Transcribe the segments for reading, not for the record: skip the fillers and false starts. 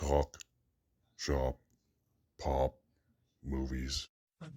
Talk, shop, pop, movies. Hi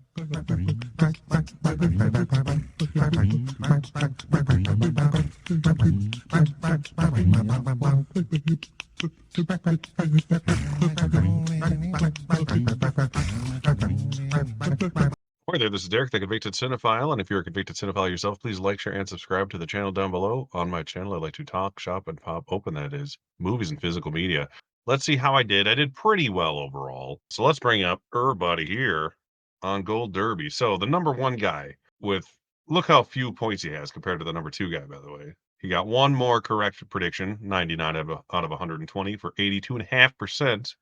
there, this is Derek, the Convicted Cinephile, and if you're a convicted cinephile yourself, please like, share, and subscribe to the channel down below. On my channel, I like to talk, shop, and pop open, that is, movies and physical media. Let's see how I did. I did pretty well overall. So let's bring up everybody here on Gold Derby. So the number one guy with, look how few points he has compared to the number two guy, by the way. He got one more correct prediction, 99 out of 120 for 82.5%,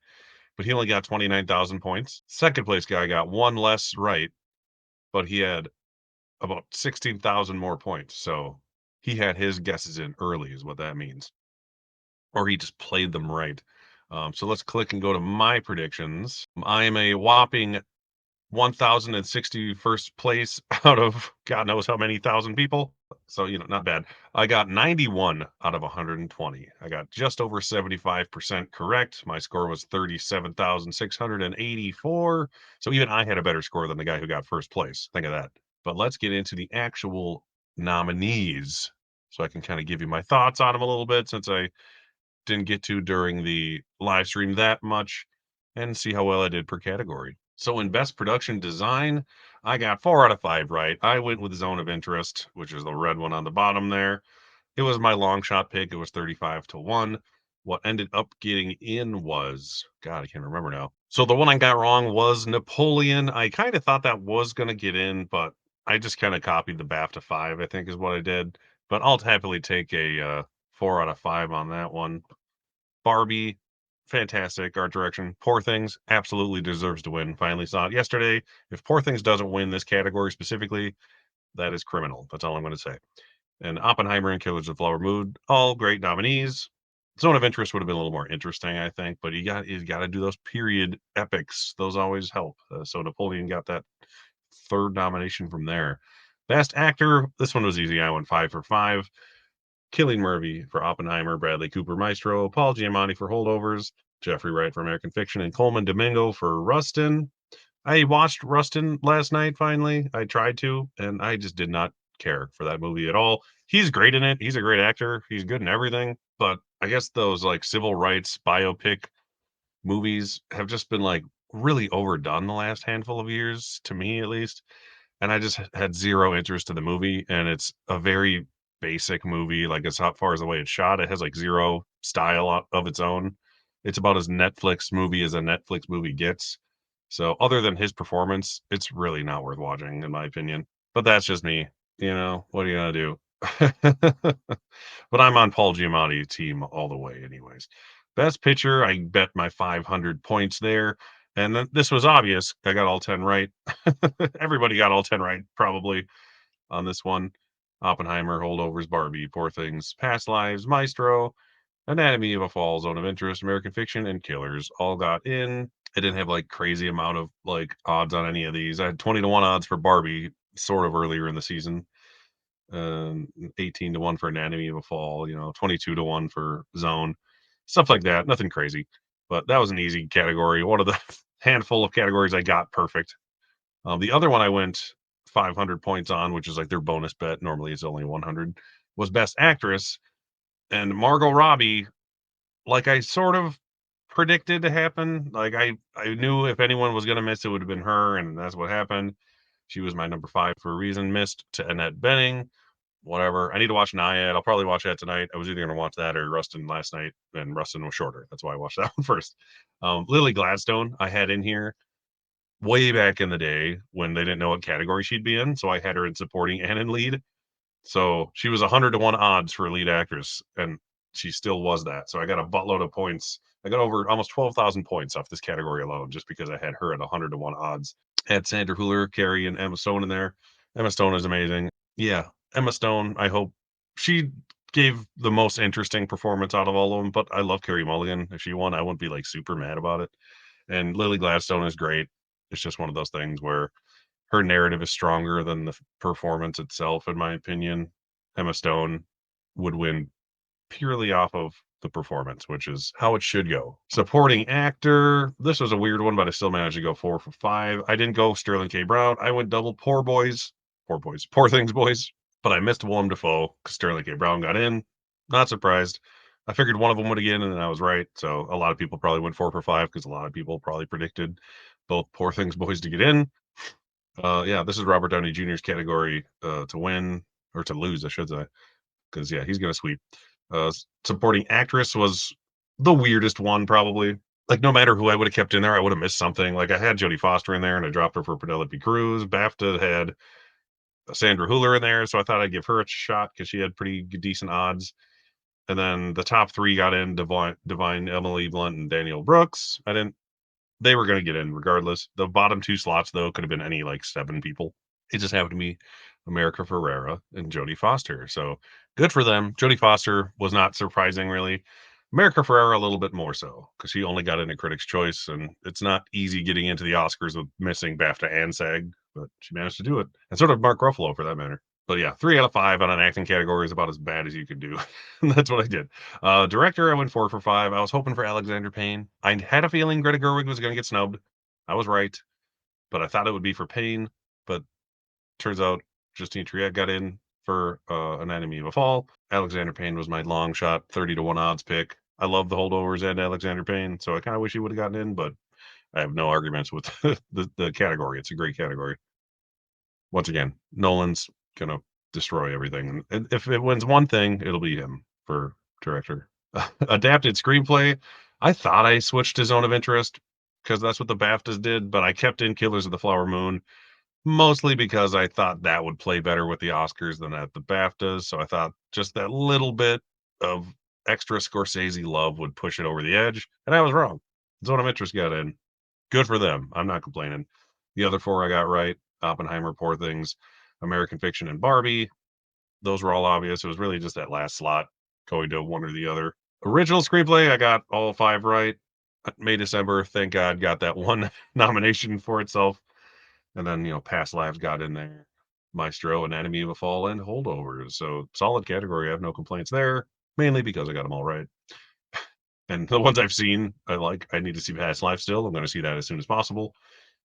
but he only got 29,000 points. Second place guy got one less right, but he had about 16,000 more points. So he had his guesses in early, is what that means. Or he just played them right. So let's click and go to my predictions. I am a whopping 1,061st place out of God knows how many thousand people. So, not bad. I got 91 out of 120. I got just over 75% correct. My score was 37,684. So even I had a better score than the guy who got first place. Think of that. But let's get into the actual nominees so I can kind of give you my thoughts on them a little bit, since I didn't get to during the live stream that much, and see how well I did per category. So in best production design, I got 4 out of 5 right. I went with Zone of Interest, which is the red one on the bottom there. It was my long shot pick. It was 35-1. What ended up getting in was, God, I can't remember now. So the one I got wrong was Napoleon. I kind of thought that was going to get in, but I just kind of copied the BAFTA 5, I think is what I did. But I'll happily take a 4 out of 5 on that one. Barbie, fantastic art direction. Poor Things absolutely deserves to win. Finally saw it yesterday. If Poor Things doesn't win this category specifically, that is criminal. That's all I'm going to say. And Oppenheimer and Killers of the Flower Moon, all great nominees. Zone of Interest would have been a little more interesting, I think, but you got to do those period epics. Those always help. So Napoleon got that third nomination from there. Best Actor, this one was easy. I went 5 for 5. Cillian Murphy for Oppenheimer, Bradley Cooper Maestro, Paul Giamatti for Holdovers, Jeffrey Wright for American Fiction, and Coleman Domingo for Rustin. I watched Rustin last night, finally. I tried to, and I just did not care for that movie at all. He's great in it. He's a great actor. He's good in everything. But I guess those like civil rights biopic movies have just been like really overdone the last handful of years, to me at least. And I just had zero interest in the movie. And it's a very basic movie. Like, as far as the way it's shot, it has like zero style of its own. It's about as Netflix movie as a Netflix movie gets. So other than his performance, it's really not worth watching, in my opinion. But that's just me. What are you gonna do? But I'm on Paul Giamatti team all the way, anyways. Best picture, I bet my 500 points there. And then this was obvious. I got all 10 right. Everybody got all 10 right, probably, on this one. Oppenheimer, Holdovers, Barbie, Poor Things, Past Lives, Maestro, Anatomy of a Fall, Zone of Interest, American Fiction, and Killers all got in. I didn't have like crazy amount of like odds on any of these. I had 20-1 odds for Barbie sort of earlier in the season. 18-1 for Anatomy of a Fall, 22-1 for Zone, stuff like that. Nothing crazy, but that was an easy category. One of the handful of categories I got perfect. The other one I went 500 points on, which is like their bonus bet. Normally it's only 100, was Best Actress. And Margot Robbie, like I sort of predicted to happen. Like I knew if anyone was going to miss, it would have been her. And that's what happened. She was my number 5 for a reason, missed to Annette Bening. Whatever. I need to watch Naiad. I'll probably watch that tonight. I was either going to watch that or Rustin last night, and Rustin was shorter. That's why I watched that one first. Lily Gladstone, I had in here way back in the day when they didn't know what category she'd be in. So I had her in supporting and in lead. So she was 100-1 odds for lead actress, and she still was that. So I got a buttload of points. I got over almost 12,000 points off this category alone just because I had her at 100-1 odds. I had Sandra Hüller, Carrie, and Emma Stone in there. Emma Stone is amazing. Yeah, Emma Stone, I hope she gave the most interesting performance out of all of them, but I love Carrie Mulligan. If she won, I wouldn't be like super mad about it. And Lily Gladstone is great. It's just one of those things where her narrative is stronger than the performance itself, in my opinion. Emma Stone would win purely off of the performance, which is how it should go. Supporting actor, this was a weird one, but I still managed to go 4 for 5. I didn't go Sterling K. Brown. I went double Poor Things Boys, but I missed Willem Dafoe because Sterling K. Brown got in. Not surprised. I figured one of them would get in, and I was right. So a lot of people probably went 4 for 5 because a lot of people probably predicted both Poor Things Boys to get in. Yeah, this is Robert Downey Jr.'s category to win or to lose, I should say, because yeah, he's gonna sweep. Supporting actress was the weirdest one, probably. Like, no matter who I would have kept in there, I would have missed something. Like, I had Jodie Foster in there, and I dropped her for Penelope Cruz. BAFTA had Sandra Hüller in there, so I thought I'd give her a shot because she had pretty decent odds. And then the top three got in: Divine, Emily Blunt, and Daniel Brooks. I didn't. They were going to get in regardless. The bottom two slots, though, could have been any like 7 people. It just happened to be America Ferrera and Jodie Foster. So good for them. Jodie Foster was not surprising, really. America Ferrera a little bit more so because she only got in a Critics' Choice, and it's not easy getting into the Oscars with missing BAFTA and SAG, but she managed to do it, and so did Mark Ruffalo for that matter. But yeah, 3 out of 5 on an acting category is about as bad as you could do. And that's what I did. Director, I went 4 for 5. I was hoping for Alexander Payne. I had a feeling Greta Gerwig was going to get snubbed. I was right, but I thought it would be for Payne. But turns out Justine Triet got in for Anatomy of a Fall. Alexander Payne was my long shot 30 to 1 odds pick. I love the holdovers and Alexander Payne, so I kind of wish he would have gotten in, but I have no arguments with the category. It's a great category. Once again, Nolan's gonna destroy everything. And if it wins one thing, it'll be him for director. Adapted screenplay. I thought I switched to Zone of Interest because that's what the BAFTAs did, but I kept in Killers of the Flower Moon mostly because I thought that would play better with the Oscars than at the BAFTAs. So I thought just that little bit of extra Scorsese love would push it over the edge, and I was wrong. Zone of Interest got in. Good for them. I'm not complaining. The other 4 I got right: Oppenheimer, Poor Things, American Fiction, and Barbie. Those were all obvious. It was really just that last slot going to one or the other. Original screenplay, I got all 5 right. May December, thank God, got that one nomination for itself. And then, Past Lives got in there. Maestro, Anatomy of a Fall, and Holdovers. So solid category. I have no complaints there, mainly because I got them all right. And the ones I've seen, I like. I need to see Past Life still. I'm going to see that as soon as possible.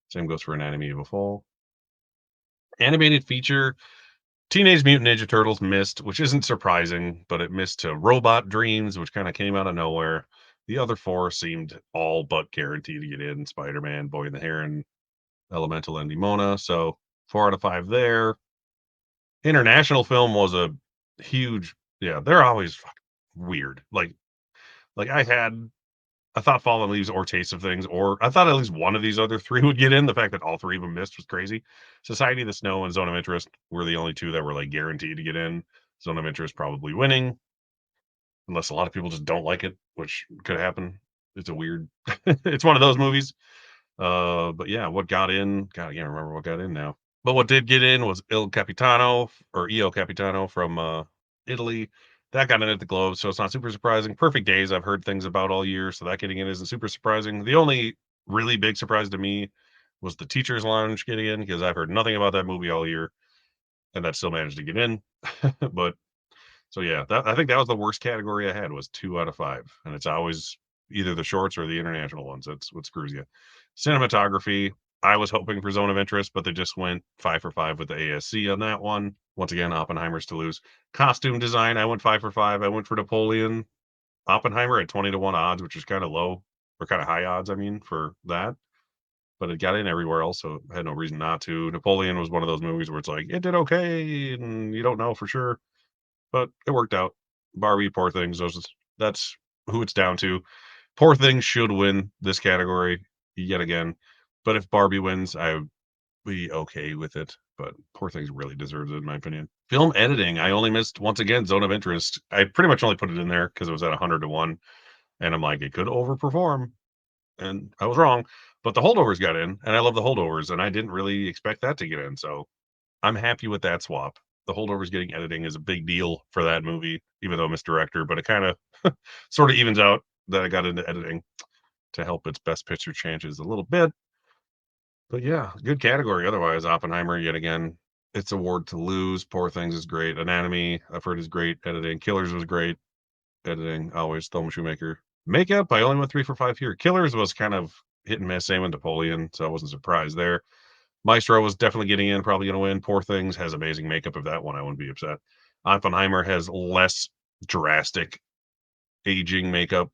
Same goes for Anatomy of a Fall. Animated feature, Teenage Mutant Ninja Turtles missed, which isn't surprising, but it missed to Robot Dreams, which kind of came out of nowhere. The other 4 seemed all but guaranteed to get in: Spider-Man, Boy and the Heron, Elemental, and Nimona. So 4 out of 5 there. International film was a huge, yeah, they're always weird. Like I thought Fallen Leaves or Taste of Things, or I thought at least one of these other 3 would get in. The fact that all 3 of them missed was crazy. Society of the Snow and Zone of Interest were the only 2 that were like guaranteed to get in. Zone of Interest probably winning, unless a lot of people just don't like it, which could happen. It's a weird, it's one of those movies. But yeah, what got in? God, I can't remember what got in now. But what did get in was Il Capitano or Io Capitano from Italy. That got in at the Globe, so it's not super surprising. Perfect Days, I've heard things about all year, so that getting in isn't super surprising. The only really big surprise to me was the Teacher's Lounge getting in because I've heard nothing about that movie all year, and that still managed to get in. But so yeah, I think that was the worst category I had was 2 out of 5, and it's always either the shorts or the international ones. That's what screws you. Cinematography, I was hoping for Zone of Interest, but they just went 5 for 5 with the ASC on that one. Once again, Oppenheimer's to lose. Costume design, I went 5 for 5. I went for Napoleon. Oppenheimer at 20 to 1 odds, which is kind of low, or kind of high odds, I mean, for that. But it got in everywhere else, so I had no reason not to. Napoleon was one of those movies where it's like, it did okay, and you don't know for sure, but it worked out. Barbie, Poor Things, that's who it's down to. Poor Things should win this category yet again, but if Barbie wins, I would be okay with it. But Poor Things really deserves it, in my opinion. Film editing, I only missed once again Zone of Interest. I pretty much only put it in there because it was at 100 to 1, and I'm like, it could overperform, and I was wrong. But the holdovers got in, and I love the holdovers, and I didn't really expect that to get in. So I'm happy with that swap. The holdovers getting editing is a big deal for that movie, even though I'm misdirector, but it kind of sort of evens out that I got into editing to help its best picture chances a little bit. But yeah, good category. Otherwise, Oppenheimer yet again, its award to lose. Poor Things is great. Anatomy, I've heard is great. Editing, Killers was great. Editing, always Thelma Shoemaker. Makeup, I only went 3 for 5 here. Killers was kind of hit and miss, same with Napoleon, so I wasn't surprised there. Maestro was definitely getting in, probably gonna win. Poor Things has amazing makeup. If that one, I wouldn't be upset. Oppenheimer has less drastic aging makeup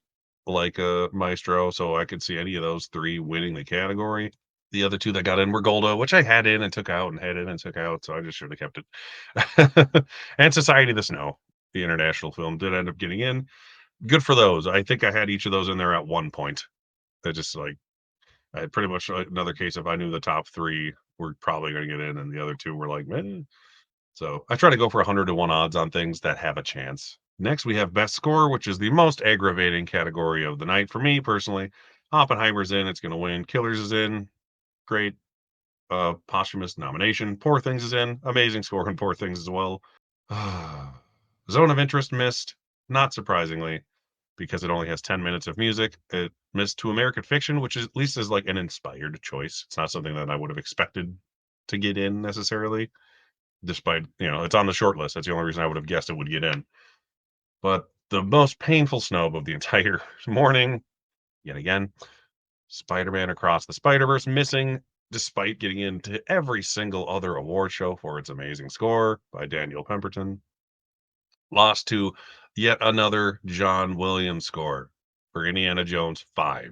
like Maestro, so I could see any of those 3 winning the category. The other 2 that got in were Golda, which I had in and took out and had in and took out, so I just should have kept it. And Society of the Snow, the international film, did end up getting in. Good for those. I think I had each of those in there at one point. That just like I had pretty much another case if I knew the top 3 were probably gonna get in and the other 2 were like, "Meh." So I try to go for 100 to 1 odds on things that have a chance. Next, we have best score, which is the most aggravating category of the night for me personally. Oppenheimer's in, it's going to win. Killers is in, great. Posthumous nomination. Poor Things is in, amazing score in Poor Things as well. Zone of Interest missed, not surprisingly, because it only has 10 minutes of music. It missed to American Fiction, which is at least is like an inspired choice. It's not something that I would have expected to get in necessarily despite it's on the short list. That's the only reason I would have guessed it would get in. But the most painful snub of the entire morning, yet again, Spider-Man Across the Spider-Verse missing, despite getting into every single other award show for its amazing score by Daniel Pemberton. Lost to yet another John Williams score for Indiana Jones 5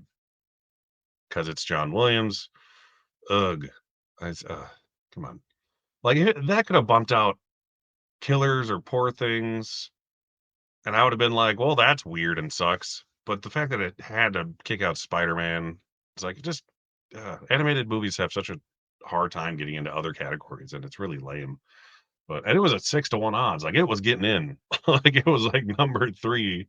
because it's John Williams. Ugh. Come on. Like that could have bumped out Killers or Poor Things. And I would have been like, "Well, that's weird and sucks." But the fact that it had to kick out Spider-Man, it's like, just animated movies have such a hard time getting into other categories, and it's really lame. And it was at 6 to 1 odds. Like, it was getting in. Like, it was, like, number 3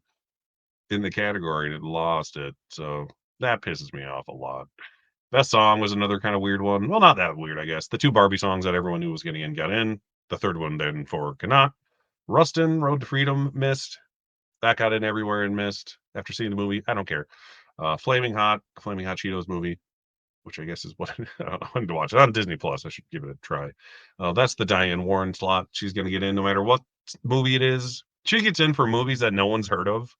in the category, and it lost it. So, that pisses me off a lot. That song was another kinda weird one. Well, not that weird, I guess. The 2 Barbie songs that everyone knew was getting in got in. The 3rd one then for cannot. Rustin, Road to Freedom missed. That got in everywhere and missed after seeing the movie. I don't care. Flaming Hot Cheetos movie, which I guess is what I wanted to watch it on Disney Plus. I should give it a try. That's the Diane Warren slot. She's going to get in no matter what movie it is. She gets in for movies that no one's heard of.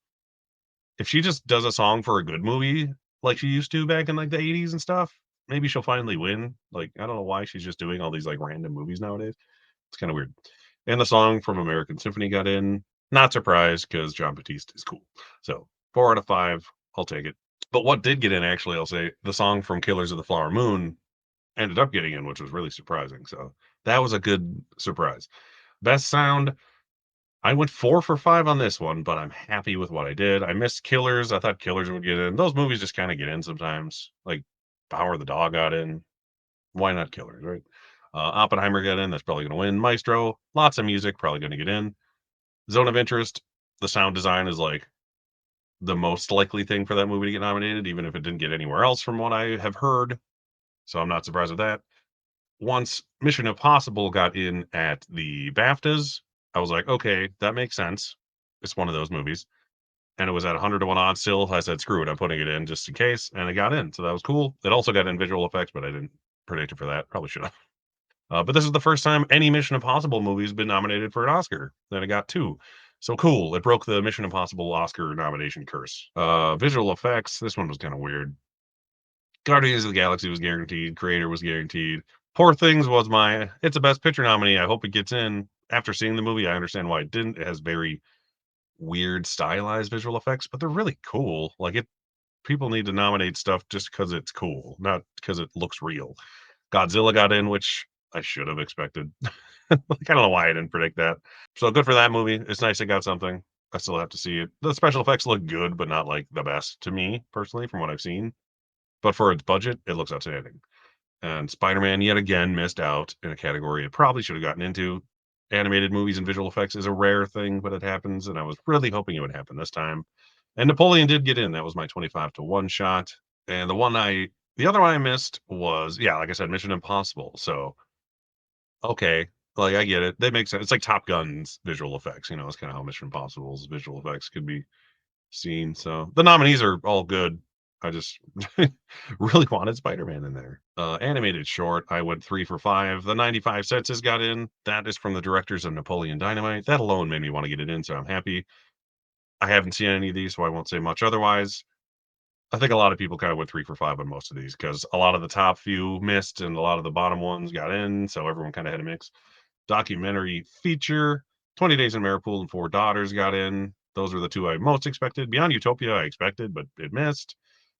If she just does a song for a good movie like she used to back in like the 80s and stuff, maybe she'll finally win. Like, I don't know why she's just doing all these like random movies nowadays. It's kind of weird. And the song from American Symphony got in. Not surprised because John Batiste is cool. So 4 out of 5, I'll take it. But what did get in, actually, I'll say the song from Killers of the Flower Moon ended up getting in, which was really surprising. So that was a good surprise. Best sound, I went 4 for 5 on this one, but I'm happy with what I did. I missed Killers. I thought Killers would get in. Those movies just kind of get in sometimes. Like Power the Dog got in. Why not Killers, right? Oppenheimer got in. That's probably going to win. Maestro, lots of music, probably going to get in. Zone of Interest, the sound design is like the most likely thing for that movie to get nominated, even if it didn't get anywhere else from what I have heard. So I'm not surprised with that. Once Mission Impossible got in at the BAFTAs, I was like, okay, that makes sense. It's one of those movies. And it was at 100 to 1 odds still. I said, screw it, I'm putting it in just in case. And it got in. So that was cool. It also got in visual effects, but I didn't predict it for that. Probably should have. But this is the first time any Mission Impossible movie has been nominated for an Oscar. Then it got 2. So cool. It broke the Mission Impossible Oscar nomination curse. Visual effects. This one was kind of weird. Guardians of the Galaxy was guaranteed. Creator was guaranteed. Poor Things was it's a Best Picture nominee. I hope it gets in. After seeing the movie, I understand why it didn't. It has very weird stylized visual effects, but they're really cool. Like people need to nominate stuff just because it's cool, not because it looks real. Godzilla got in, which I should have expected. Like, I don't know why I didn't predict that. So good for that movie. It's nice it got something. I still have to see it. The special effects look good, but not like the best to me personally from what I've seen. But for its budget, it looks outstanding. And Spider-Man yet again missed out in a category it probably should have gotten into. Animated movies and visual effects is a rare thing, but it happens, and I was really hoping it would happen this time. And Napoleon did get in. That was my 25 to 1 shot. And the other one I missed was, yeah, like I said, Mission Impossible. So okay, like, I get it. They make sense. It's like Top Gun's visual effects, it's kinda how Mission Impossible's visual effects could be seen, so the nominees are all good. I just really wanted Spider-Man in there. Animated short, I went 3 for 5. The 95 Cents has got in. That is from the directors of Napoleon Dynamite. That alone made me wanna get it in, so I'm happy. I haven't seen any of these, so I won't say much otherwise. I think a lot of people kind of went 3 for 5 on most of these because a lot of the top few missed and a lot of the bottom ones got in, so everyone kind of had a mix. Documentary feature, 20 Days in Maripool and Four Daughters got in. Those were the 2 I most expected. Beyond Utopia, I expected, but it missed.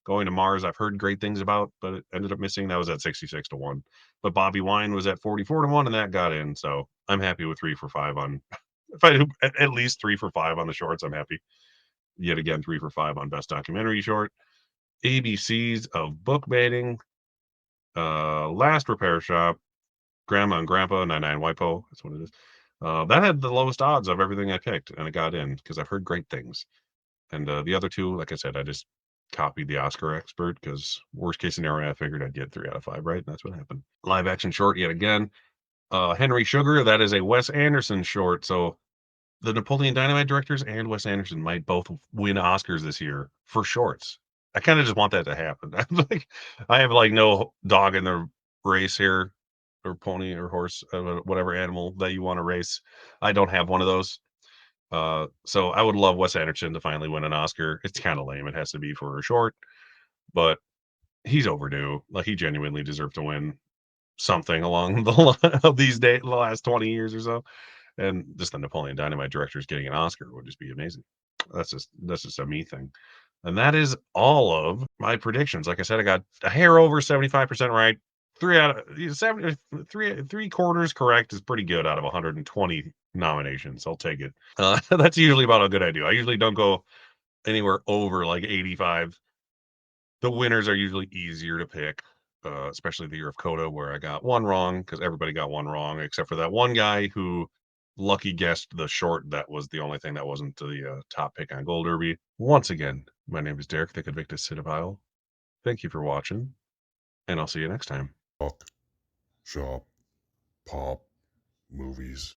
Going to Mars, I've heard great things about, but it ended up missing. That was at 66 to 1. But Bobby Wine was at 44 to 1, and that got in. So I'm happy with 3 for 5 on. If I do at least 3 for 5 on the shorts, I'm happy. Yet again, 3 for 5 on Best Documentary Short. ABCs of Book Baiting, Last Repair Shop, Grandma and Grandpa, 99 Wipo. That's what it is. That had the lowest odds of everything I picked, and it got in because I've heard great things. And the other 2, like I said, I just copied the Oscar expert because worst case scenario, I figured I'd get 3 out of 5 right, and that's what happened. Live action short yet again. Henry Sugar, that is a Wes Anderson short. So the Napoleon Dynamite directors and Wes Anderson might both win Oscars this year for shorts. I kind of just want that to happen. I have like no dog in the race here, or pony or horse, whatever animal that you want to race. I don't have one of those. So I would love Wes Anderson to finally win an Oscar. It's kind of lame. It has to be for a short, but he's overdue. Like he genuinely deserved to win something along the line of these days, the last 20 years or so. And just the Napoleon Dynamite directors getting an Oscar would just be amazing. That's just a me thing. And that is all of my predictions. Like I said, I got a hair over 75% right. 3 out of 7, 3/4 correct is pretty good out of 120 nominations. I'll take it. That's usually about how good I do. I usually don't go anywhere over like 85. The winners are usually easier to pick, especially the year of Coda, where I got one wrong because everybody got one wrong except for that one guy who lucky guessed the short. That was the only thing that wasn't the top pick on Gold Derby. Once again, my name is Derek, the Convictus Cinephile. Thank you for watching, and I'll see you next time. Talk, shop, pop, movies.